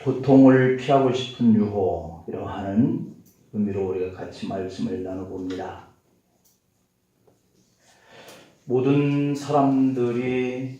고통을 피하고 싶은 유호, 이러한 의미로 우리가 같이 말씀을 나눠봅니다. 모든 사람들이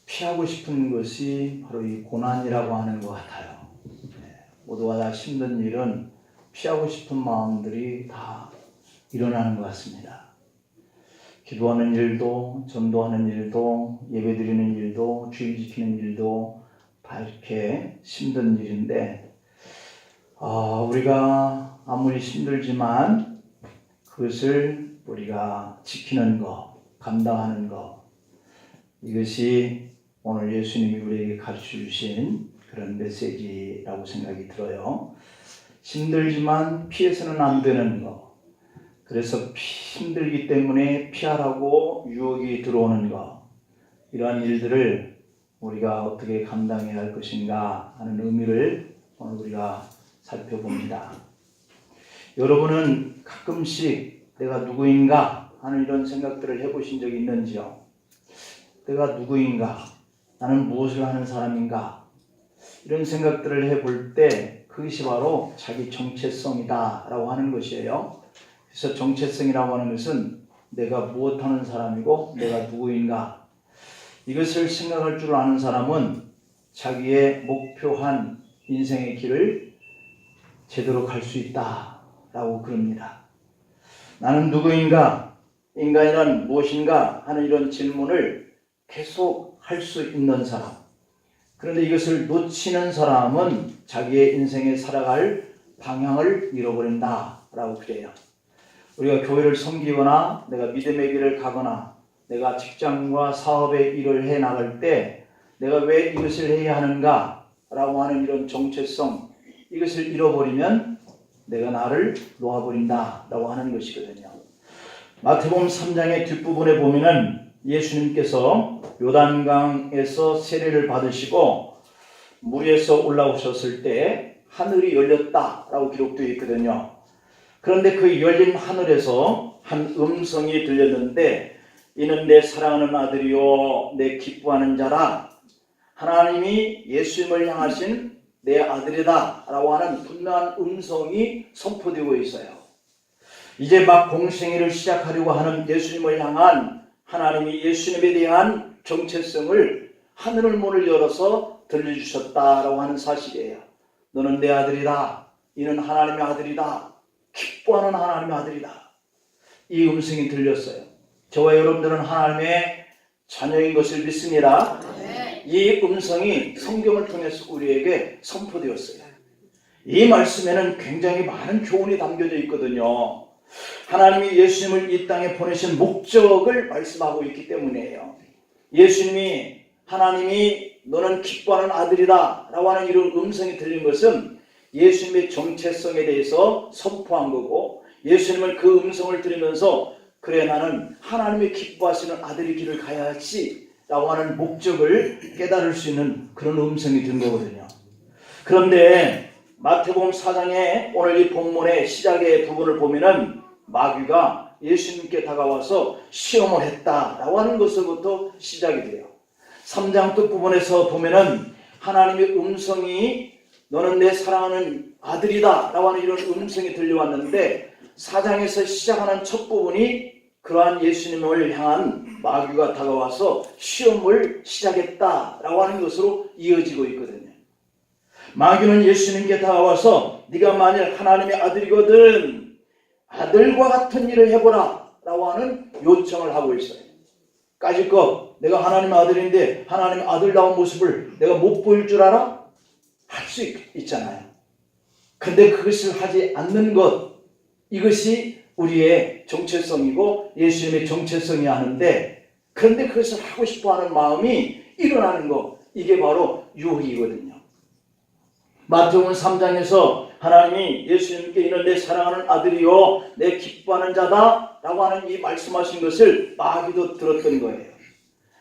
피하고 싶은 것이 바로 이 고난이라고 하는 것 같아요. 모두가 다 힘든 일은 피하고 싶은 마음들이 다 일어나는 것 같습니다. 기도하는 일도, 전도하는 일도, 예배드리는 일도, 주일 지키는 일도 다 이렇게 힘든 일인데, 우리가 아무리 힘들지만 그것을 우리가 지키는 것, 감당하는 것, 이것이 오늘 예수님이 우리에게 가르쳐 주신 그런 메시지라고 생각이 들어요. 힘들지만 피해서는 안 되는 것, 그래서 힘들기 때문에 피하라고 유혹이 들어오는 것, 이러한 일들을 우리가 어떻게 감당해야 할 것인가 하는 의미를 오늘 우리가 살펴봅니다. 여러분은 가끔씩 내가 누구인가 하는 이런 생각들을 해보신 적이 있는지요? 내가 누구인가? 나는 무엇을 하는 사람인가? 이런 생각들을 해볼 때 그것이 바로 자기 정체성이다 라고 하는 것이에요. 그래서 정체성이라고 하는 것은 내가 무엇하는 사람이고 내가 누구인가, 이것을 생각할 줄 아는 사람은 자기의 목표한 인생의 길을 제대로 갈 수 있다 라고 그럽니다. 나는 누구인가, 인간이란 무엇인가 하는 이런 질문을 계속 할 수 있는 사람, 그런데 이것을 놓치는 사람은 자기의 인생에 살아갈 방향을 잃어버린다 라고 그래요. 우리가 교회를 섬기거나 내가 믿음의 길을 가거나 내가 직장과 사업의 일을 해 나갈 때 내가 왜 이것을 해야 하는가 라고 하는 이런 정체성, 이것을 잃어버리면 내가 나를 놓아버린다 라고 하는 것이거든요. 마태복음 3장의 뒷부분에 보면은 예수님께서 요단강에서 세례를 받으시고 물 위에서 올라오셨을 때 하늘이 열렸다라고 기록되어 있거든요. 그런데 그 열린 하늘에서 한 음성이 들렸는데, 이는 내 사랑하는 아들이요 내 기뻐하는 자라. 하나님이 예수님을 향하신 내 아들이다 라고 하는 분명한 음성이 선포되고 있어요. 이제 막 공생애를 시작하려고 하는 예수님을 향한 하나님이 예수님에 대한 정체성을 하늘 문을 열어서 들려주셨다라고 하는 사실이에요. 너는 내 아들이다. 이는 하나님의 아들이다. 기뻐하는 하나님의 아들이다. 이 음성이 들렸어요. 저와 여러분들은 하나님의 자녀인 것을 믿습니다. 이 음성이 성경을 통해서 우리에게 선포되었어요. 이 말씀에는 굉장히 많은 교훈이 담겨져 있거든요. 하나님이 예수님을 이 땅에 보내신 목적을 말씀하고 있기 때문이에요. 예수님이, 하나님이 너는 기뻐하는 아들이다 라고 하는 이런 음성이 들린 것은 예수님의 정체성에 대해서 선포한 거고, 예수님은 그 음성을 들으면서 그래 나는 하나님의 기뻐하시는 아들의 길을 가야지 라고 하는 목적을 깨달을 수 있는 그런 음성이 든 거거든요. 그런데 마태복음 4장의 오늘 이 본문의 시작의 부분을 보면은 마귀가 예수님께 다가와서 시험을 했다라고 하는 것으로부터 시작이 돼요. 3장 끝부분에서 보면은 하나님의 음성이 너는 내 사랑하는 아들이다 라고 하는 이런 음성이 들려왔는데, 4장에서 시작하는 첫 부분이 그러한 예수님을 향한 마귀가 다가와서 시험을 시작했다라고 하는 것으로 이어지고 있거든요. 마귀는 예수님께 다가와서 네가 만일 하나님의 아들이거든 아들과 같은 일을 해보라 라고 하는 요청을 하고 있어요. 까짓것 내가 하나님의 아들인데 하나님의 아들다운 모습을 내가 못 보일 줄 알아? 할 수 있잖아요. 근데 그것을 하지 않는 것, 이것이 우리의 정체성이고 예수님의 정체성이 하는데, 그런데 그것을 하고 싶어하는 마음이 일어나는 것, 이게 바로 유혹이거든요. 마태복음 3장에서 하나님이 예수님께 이는 내 사랑하는 아들이요 내 기뻐하는 자다 라고 하는 이 말씀하신 것을 마귀도 들었던 거예요.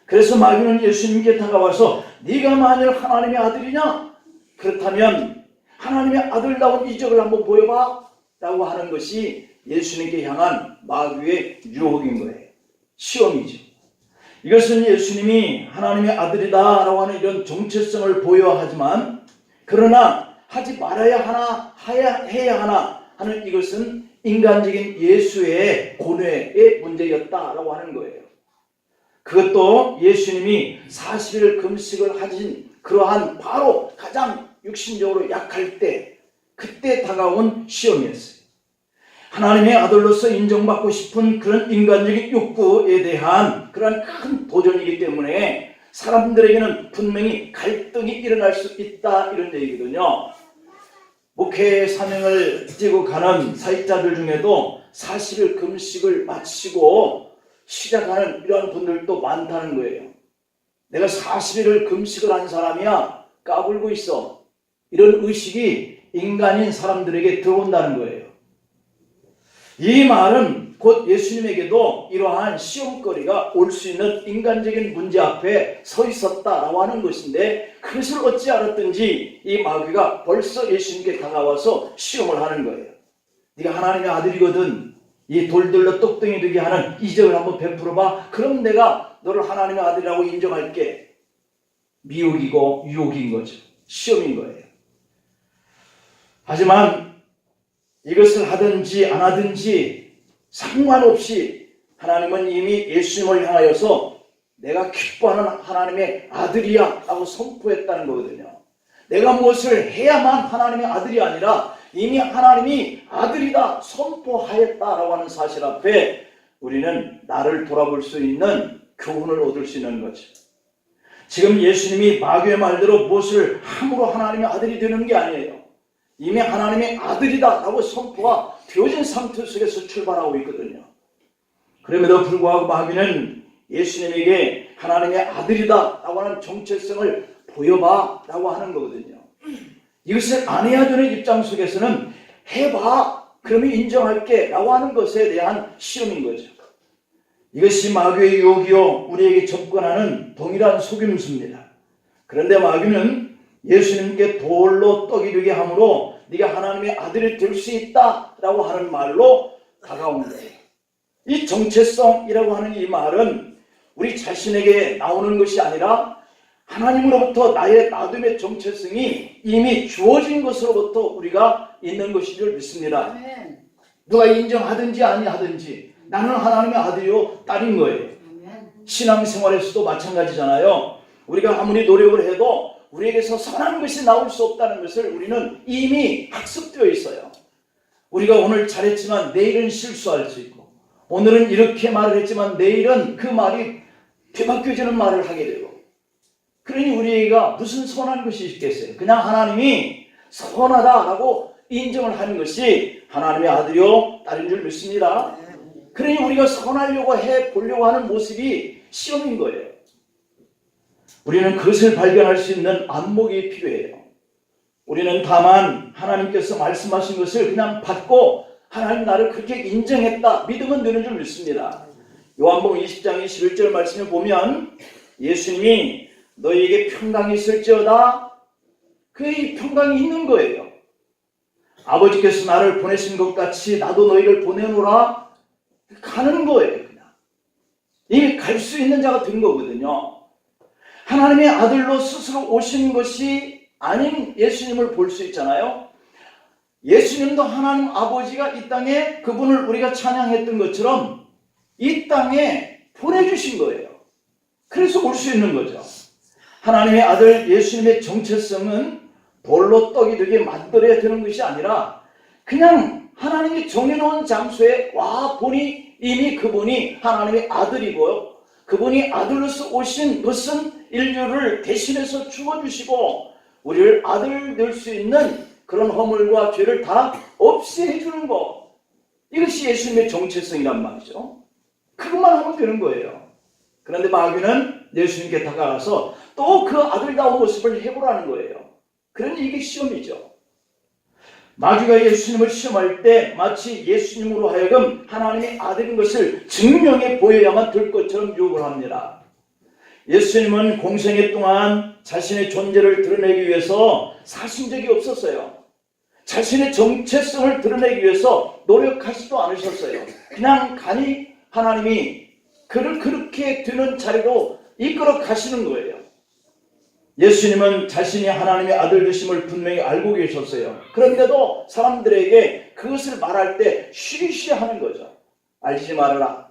그래서 마귀는 예수님께 다가와서 네가 만일 하나님의 아들이냐? 그렇다면 하나님의 아들다운 이적을 한번 보여봐 라고 하는 것이 예수님께 향한 마귀의 유혹인 거예요. 시험이죠. 이것은 예수님이 하나님의 아들이다 라고 하는 이런 정체성을 보여야 하지만 그러나 하지 말아야 하나 해야 하나 하는 이것은 인간적인 예수의 고뇌의 문제였다라고 하는 거예요. 그것도 예수님이 40일 금식을 하신 그러한 바로 가장 육신적으로 약할 때, 그때 다가온 시험이었어요. 하나님의 아들로서 인정받고 싶은 그런 인간적인 욕구에 대한 그런 큰 도전이기 때문에 사람들에게는 분명히 갈등이 일어날 수 있다, 이런 얘기거든요. 목회 사명을 띠고 가는 사역자들 중에도 40일 금식을 마치고 시작하는 이러한 분들도 많다는 거예요. 내가 40일을 금식을 한 사람이야, 까불고 있어, 이런 의식이 인간인 사람들에게 들어온다는 거예요. 이 말은 곧 예수님에게도 이러한 시험거리가 올 수 있는 인간적인 문제 앞에 서 있었다라고 하는 것인데, 그것을 어찌 알았든지 이 마귀가 벌써 예수님께 다가와서 시험을 하는 거예요. 네가 하나님의 아들이거든, 이 돌들로 똑덩이 되게 하는 이적을 한번 베풀어봐. 그럼 내가 너를 하나님의 아들이라고 인정할게. 미혹이고 유혹인 거죠. 시험인 거예요. 하지만 이것을 하든지 안 하든지 상관없이 하나님은 이미 예수님을 향하여서 내가 기뻐하는 하나님의 아들이야 라고 선포했다는 거거든요. 내가 무엇을 해야만 하나님의 아들이 아니라 이미 하나님이 아들이다 선포하였다라고 하는 사실 앞에 우리는 나를 돌아볼 수 있는 교훈을 얻을 수 있는 거죠. 지금 예수님이 마귀의 말대로 무엇을 함으로 하나님의 아들이 되는 게 아니에요. 이미 하나님의 아들이다 라고 선포가 되어진 상태 속에서 출발하고 있거든요. 그럼에도 불구하고 마귀는 예수님에게 하나님의 아들이다 라고 하는 정체성을 보여봐 라고 하는 거거든요. 이것을 안 해야 되는 입장 속에서는 해봐, 그러면 인정할게 라고 하는 것에 대한 시험인 거죠. 이것이 마귀의 유혹이요, 우리에게 접근하는 동일한 속임수입니다. 그런데 마귀는 예수님께 돌로 떡이 되게 함으로 네가 하나님의 아들이 될 수 있다 라고 하는 말로 다가온 거예요. 이 정체성이라고 하는 이 말은 우리 자신에게 나오는 것이 아니라 하나님으로부터 나의 나됨의 정체성이 이미 주어진 것으로부터 우리가 있는 것인 줄 믿습니다. 아멘. 누가 인정하든지 아니하든지 나는 하나님의 아들이요 딸인 거예요. 아멘. 신앙생활에서도 마찬가지잖아요. 우리가 아무리 노력을 해도 우리에게서 선한 것이 나올 수 없다는 것을 우리는 이미 학습되어 있어요. 우리가 오늘 잘했지만 내일은 실수할 수 있고, 오늘은 이렇게 말을 했지만 내일은 그 말이 뒤바뀌어지는 말을 하게 되고, 그러니 우리가 무슨 선한 것이 있겠어요? 그냥 하나님이 선하다라고 인정을 하는 것이 하나님의 아들이요 딸인 줄 믿습니다. 그러니 우리가 선하려고 해보려고 하는 모습이 시험인 거예요. 우리는 그것을 발견할 수 있는 안목이 필요해요. 우리는 다만 하나님께서 말씀하신 것을 그냥 받고 하나님 나를 그렇게 인정했다, 믿으면 되는 줄 믿습니다. 요한복음 20장 21절 말씀을 보면 예수님이 너희에게 평강이 있을지어다, 그 평강이 있는 거예요. 아버지께서 나를 보내신 것 같이 나도 너희를 보내노라, 가는 거예요. 그냥 이미 갈 수 있는 자가 된 거거든요. 하나님의 아들로 스스로 오신 것이 아닌 예수님을 볼 수 있잖아요. 예수님도 하나님 아버지가 이 땅에 그분을 우리가 찬양했던 것처럼 이 땅에 보내주신 거예요. 그래서 올 수 있는 거죠. 하나님의 아들 예수님의 정체성은 돌로 떡이 되게 만들어야 되는 것이 아니라 그냥 하나님이 정해놓은 장소에 와 보니 이미 그분이 하나님의 아들이고요, 그분이 아들로서 오신 것은 인류를 대신해서 죽어주시고 우리를 아들 될 수 있는 그런 허물과 죄를 다 없애주는 것, 이것이 예수님의 정체성이란 말이죠. 그것만 하면 되는 거예요. 그런데 마귀는 예수님께 다가가서 또 그 아들다운 모습을 해보라는 거예요. 그러니 이게 시험이죠. 마귀가 예수님을 시험할 때 마치 예수님으로 하여금 하나님의 아들인 것을 증명해 보여야만 될 것처럼 유혹을 합니다. 예수님은 공생애 동안 자신의 존재를 드러내기 위해서 사신 적이 없었어요. 자신의 정체성을 드러내기 위해서 노력하지도 않으셨어요. 그냥 간이 하나님이 그를 그렇게 되는 자리로 이끌어 가시는 거예요. 예수님은 자신이 하나님의 아들 되심을 분명히 알고 계셨어요. 그런데도 사람들에게 그것을 말할 때 쉬쉬하는 거죠. 알지 말아라.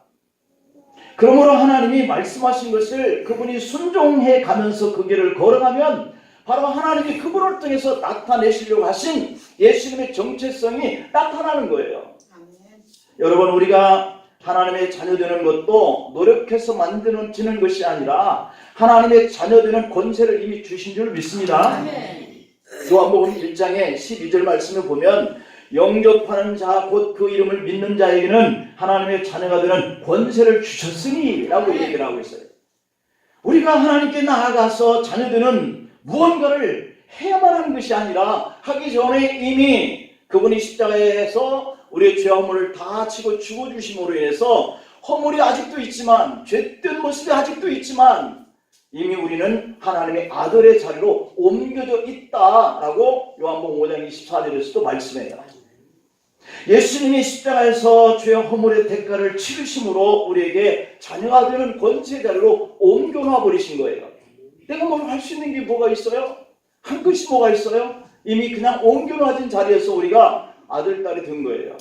그러므로 하나님이 말씀하신 것을 그분이 순종해 가면서 그 길을 걸어가면 바로 하나님이 그분을 통해서 나타내시려고 하신 예수님의 정체성이 나타나는 거예요. 아멘. 여러분, 우리가 하나님의 자녀되는 것도 노력해서 만드는 것이 아니라 하나님의 자녀되는 권세를 이미 주신 줄 믿습니다. 아멘. 요한복음 1장의 12절 말씀을 보면 영접하는 자 곧 그 이름을 믿는 자에게는 하나님의 자녀가 되는 권세를 주셨으니 라고 얘기를 하고 있어요. 우리가 하나님께 나아가서 자녀되는 무언가를 해야만 하는 것이 아니라 하기 전에 이미 그분이 십자가에서 우리의 죄와 허물을 다 치고 죽어주심으로 인해서 허물이 아직도 있지만 죄된 모습이 아직도 있지만 이미 우리는 하나님의 아들의 자리로 옮겨져 있다라고 요한복음 5장 24절에서도 말씀해요. 예수님이 십자가에서 죄와 허물의 대가를 치르심으로 우리에게 자녀가 되는 권세 자리로 옮겨놔 버리신 거예요. 내가 뭘 할 수 있는 게 뭐가 있어요? 한 것이 뭐가 있어요? 이미 그냥 옮겨놔진 자리에서 우리가 아들, 딸이 된 거예요.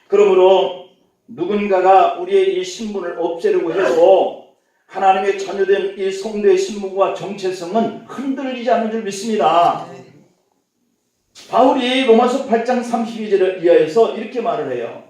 그러므로 누군가가 우리의 이 신분을 없애려고 해도 하나님의 자녀된 이 성도의 신분과 정체성은 흔들리지 않는 줄 믿습니다. 바울이 로마서 8장 32절을 이하에서 이렇게 말을 해요.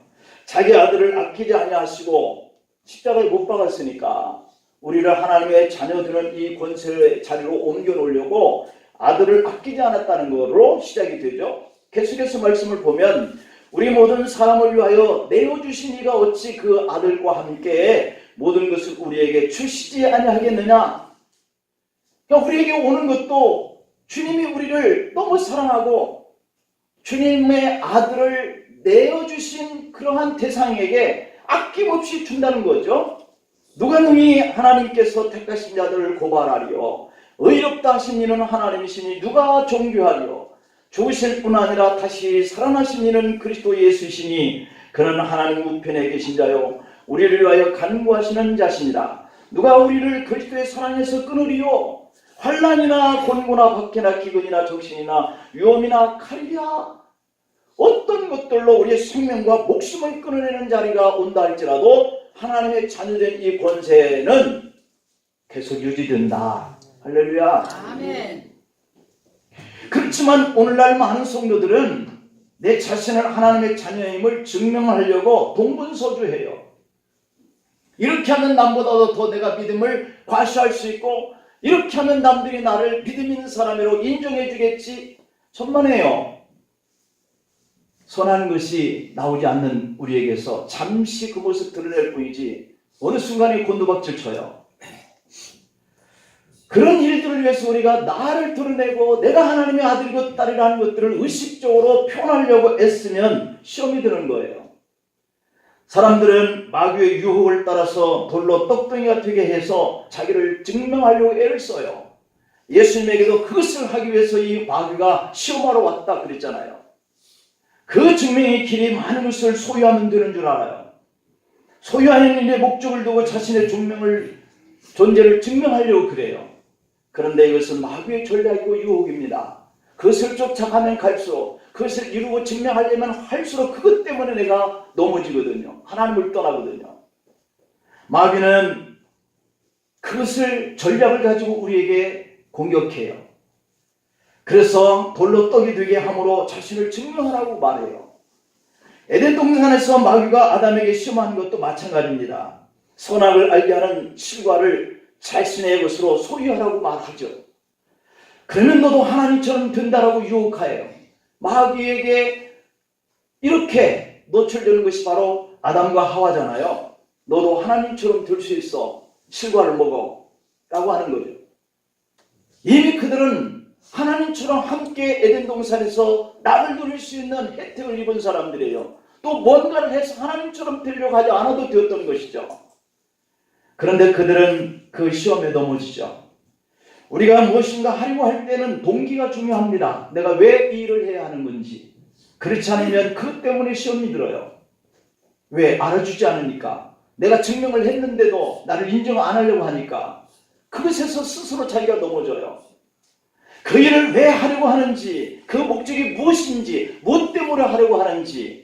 자기 아들을 아끼지 아니하시고 십자가에 못 박았으니까 우리를 하나님의 자녀들은 이 권세의 자리로 옮겨 놓으려고 아들을 아끼지 않았다는 것으로 시작이 되죠. 계속해서 말씀을 보면 우리 모든 사람을 위하여 내어주신 이가 어찌 그 아들과 함께 모든 것을 우리에게 주시지 아니하겠느냐. 그러니까 우리에게 오는 것도 주님이 우리를 너무 사랑하고 주님의 아들을 내어주신 그러한 대상에게 아낌없이 준다는 거죠. 누가 능히 하나님께서 택하신 자들을 고발하리요. 의롭다 하신 이는 하나님이시니 누가 종교하리요. 죽으실 뿐 아니라 다시 살아나신 이는 그리스도 예수시니 그는 하나님 우편에 계신 자요 우리를 위하여 간구하시는 자시니라. 누가 우리를 그리스도의 사랑에서 끊으리요. 환난이나 곤고나 박해나 기근이나 적신이나 위험이나 칼이야. 어떤 것들로 우리의 생명과 목숨을 끊어내는 자리가 온다 할지라도 하나님의 자녀된 이 권세는 계속 유지된다. 할렐루야. 아멘. 그렇지만 오늘날 많은 성도들은 내 자신을 하나님의 자녀임을 증명하려고 동분서주해요. 이렇게 하면 남보다도 더 내가 믿음을 과시할 수 있고 이렇게 하면 남들이 나를 믿음 있는 사람으로 인정해 주겠지. 천만에요. 선한 것이 나오지 않는 우리에게서 잠시 그 모습 드러낼 뿐이지 어느 순간에 곤두박질 쳐요. 그런 일들을 위해서 우리가 나를 드러내고 내가 하나님의 아들이고 딸이라는 것들을 의식적으로 표현하려고 애쓰면 시험이 드는 거예요. 사람들은 마귀의 유혹을 따라서 돌로 떡덩이가 되게 해서 자기를 증명하려고 애를 써요. 예수님에게도 그것을 하기 위해서 이 마귀가 시험하러 왔다 그랬잖아요. 그 증명의 길이 많은 것을 소유하면 되는 줄 알아요. 소유하는 일에 목적을 두고 자신의 존재를 증명하려고 그래요. 그런데 이것은 마귀의 전략이고 유혹입니다. 그것을 쫓아가면 갈수록 그것을 이루고 증명하려면 할수록 그것 때문에 내가 넘어지거든요. 하나님을 떠나거든요. 마귀는 그것을 전략을 가지고 우리에게 공격해요. 그래서 돌로 떡이 되게 함으로 자신을 증명하라고 말해요. 에덴 동산에서 마귀가 아담에게 시험한 것도 마찬가지입니다. 선악을 알게 하는 실과를 자신의 것으로 소유하라고 말하죠. 그러면 너도 하나님처럼 된다라고 유혹하여요. 마귀에게 이렇게 노출되는 것이 바로 아담과 하와잖아요. 너도 하나님처럼 될 수 있어. 실과를 먹어. 라고 하는 거죠. 이미 그들은 하나님처럼 함께 에덴 동산에서 낙을 누릴 수 있는 혜택을 입은 사람들이에요. 또 뭔가를 해서 하나님처럼 되려고 하지 않아도 되었던 것이죠. 그런데 그들은 그 시험에 넘어지죠. 우리가 무엇인가 하려고 할 때는 동기가 중요합니다. 내가 왜 이 일을 해야 하는 건지. 그렇지 않으면 그 때문에 시험이 들어요. 왜? 알아주지 않으니까. 내가 증명을 했는데도 나를 인정 안 하려고 하니까. 그것에서 스스로 자기가 넘어져요. 그 일을 왜 하려고 하는지, 그 목적이 무엇인지, 무엇 때문에 하려고 하는지